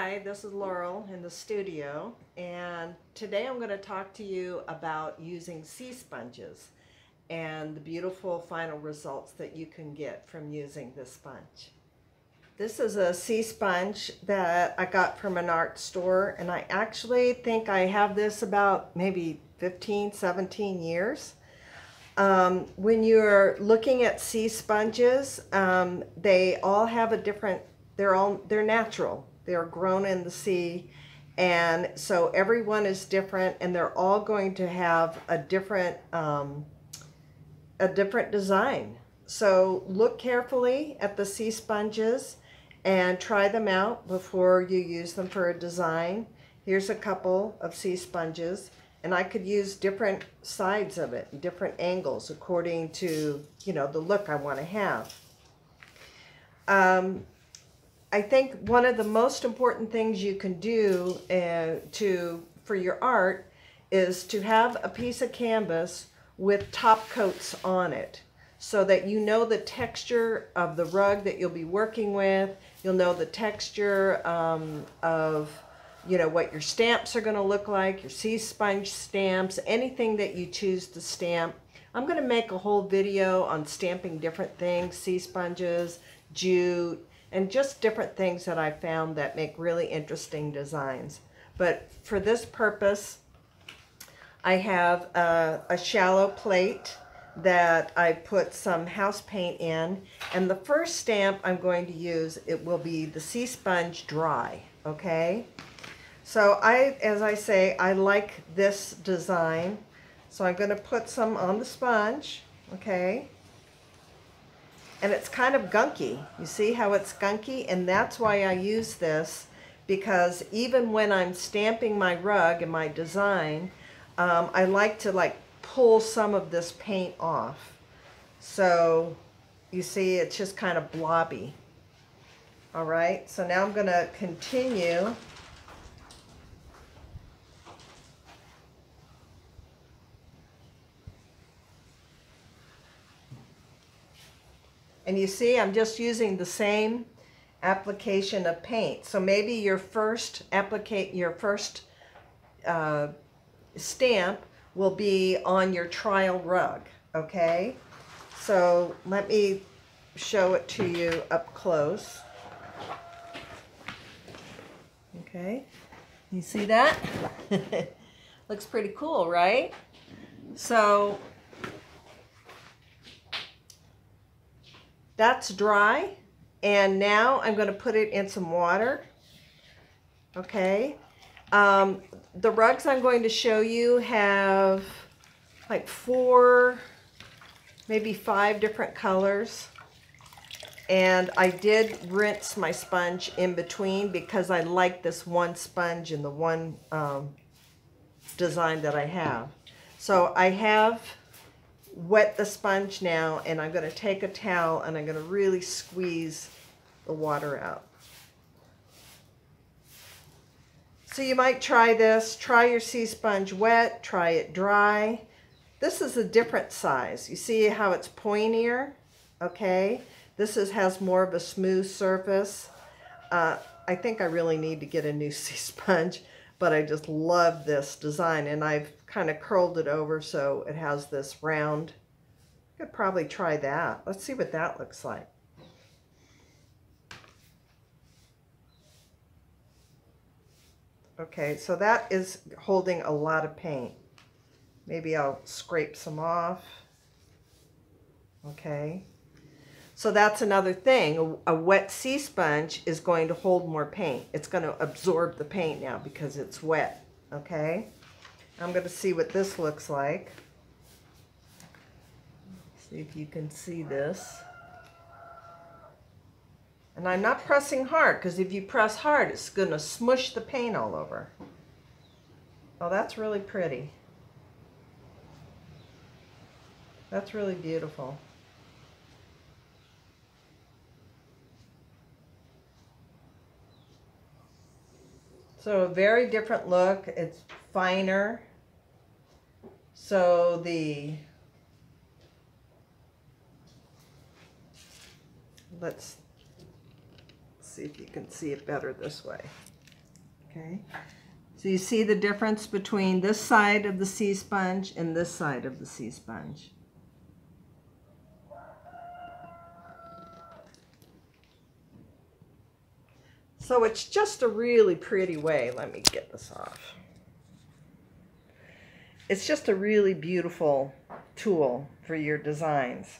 Hi, this is Laurel in the studio, and today I'm going to talk to you about using sea sponges and the beautiful final results that you can get from using this sponge. This is a sea sponge that I got from an art store, and I actually think I have this about maybe 15, 17 years. When you're looking at sea sponges, they all have a different, they're natural. They're grown in the sea, and so everyone is different, and they're all going to have a different design. So look carefully at the sea sponges and try them out before you use them for a design. Here's a couple of sea sponges, and I could use different sides of it, different angles according to, the look I want to have. I think one of the most important things you can do for your art is to have a piece of canvas with top coats on it, so that you know the texture of the rug that you'll be working with. You'll know the texture of what your stamps are going to look like, your sea sponge stamps, anything that you choose to stamp. I'm going to make a whole video on stamping different things, sea sponges, jute, and just different things that I found that make really interesting designs. But for this purpose, I have a shallow plate that I put some house paint in, and the first stamp I'm going to use, it will be the Sea Sponge Dry, okay? So as I say, I like this design, so I'm going to put some on the sponge, okay? And it's kind of gunky. You see how it's gunky? And that's why I use this, because even when I'm stamping my rug and my design, I like to pull some of this paint off. So you see it's just kind of blobby. All right, so now I'm going to continue. And you see, I'm just using the same application of paint. So maybe your first stamp will be on your trial rug, okay? So let me show it to you up close. Okay, you see that? Looks pretty cool, right? So that's dry, and now I'm going to put it in some water. Okay, the rugs I'm going to show you have like 4, maybe 5 different colors, and I did rinse my sponge in between because I like this one sponge in the one design that I have. So I have wet the sponge now, and I'm going to take a towel and I'm going to really squeeze the water out. So you might try this. Try your sea sponge wet, try it dry. This is a different size. You see how it's pointier? Okay, this has more of a smooth surface. I think I really need to get a new sea sponge, but I just love this design, and I've kind of curled it over so it has this round. I could probably try that. Let's see what that looks like. Okay, so that is holding a lot of paint. Maybe I'll scrape some off. Okay. So that's another thing. A wet sea sponge is going to hold more paint. It's going to absorb the paint now because it's wet. Okay. I'm going to see what this looks like. See if you can see this. And I'm not pressing hard, because if you press hard, it's going to smush the paint all over. Oh, that's really pretty. That's really beautiful. So a very different look. It's finer. So let's see if you can see it better this way. Okay, so you see the difference between this side of the sea sponge and this side of the sea sponge. So it's just a really pretty way. Let me get this off. It's just a really beautiful tool for your designs.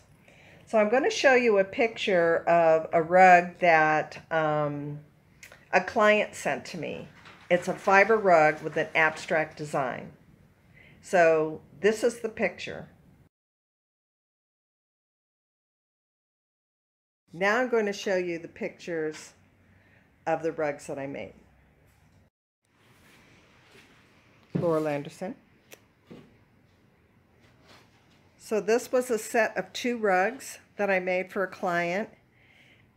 So I'm going to show you a picture of a rug that a client sent to me. It's a fiber rug with an abstract design. So this is the picture. Now I'm going to show you the pictures of the rugs that I made. Laurel Anderson. So this was a set of 2 rugs that I made for a client,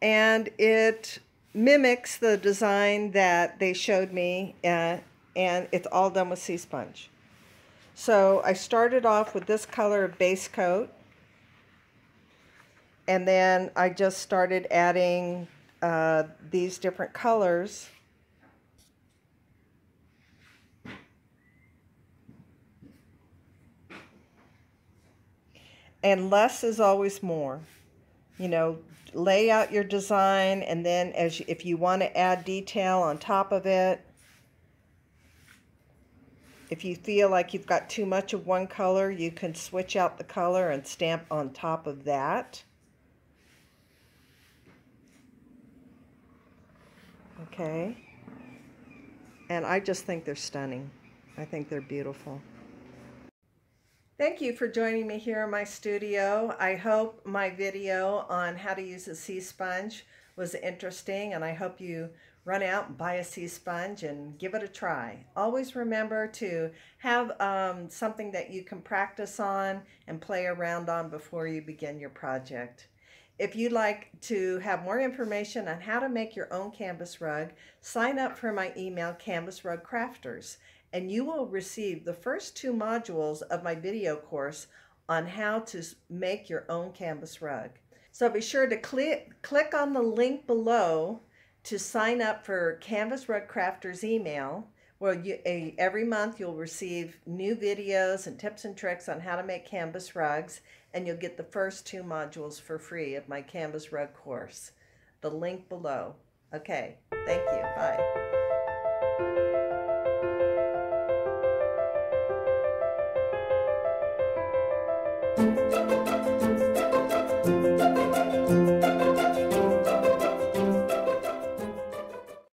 and it mimics the design that they showed me, and it's all done with sea sponge. So I started off with this color base coat, and then I just started adding these different colors. And less is always more. You know, lay out your design, and then if you want to add detail on top of it, if you feel like you've got too much of one color, you can switch out the color and stamp on top of that. Okay. And I just think they're stunning. I think they're beautiful. Thank you for joining me here in my studio. I hope my video on how to use a sea sponge was interesting, and I hope you run out and buy a sea sponge and give it a try. Always remember to have something that you can practice on and play around on before you begin your project. If you'd like to have more information on how to make your own canvas rug, sign up for my email, Canvas Rug Crafters, and you will receive the first 2 modules of my video course on how to make your own canvas rug. So be sure to click on the link below to sign up for Canvas Rug Crafters email, where every month you'll receive new videos and tips and tricks on how to make canvas rugs, and you'll get the first 2 modules for free of my canvas rug course. The link below. Okay, thank you. Bye.